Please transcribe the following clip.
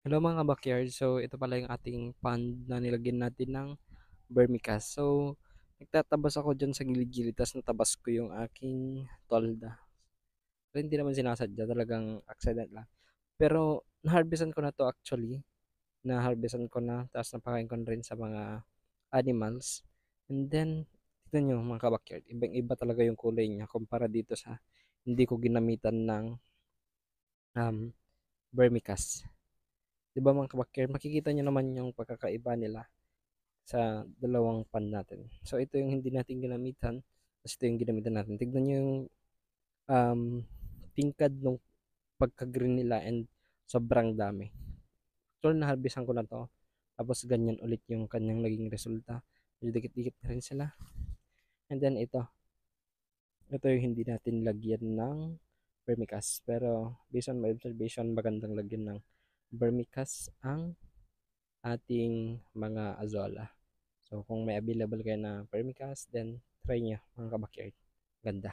Hello mga backyard. So ito pala yung ating pond na nilagyan natin ng vermicast. So nagtatabas ako dyan sa gilid-gilid tapos natabas ko yung aking tolda. Pero hindi naman sinasadya, talagang accident lang. Pero na-harvestan ko na to actually. Na-harvestan ko na tapos napakain ko na rin sa mga animals. And then tignan nyo mga kabakyard, ibang iba talaga yung kulay niya kumpara dito sa hindi ko ginamitan ng vermicast. Di ba mga kabakyard, makikita nyo naman yung pagkakaiba nila sa dalawang pan natin. So ito yung hindi natin ginamitan, tapos ito yung ginamitan natin. Tignan nyo yung um, tingkad ng pagka-green nila and sobrang dami. So na-harvestan ko na to. Tapos ganyan ulit yung kanyang naging resulta. Medyo dikit-dikit na rin sila. And then ito yung hindi natin lagyan ng vermicast. Pero based on my observation, magandang lagyan ng vermicast ang ating mga azola. So kung may available kayo na vermicast, then try nyo mga kabakyard. Ganda.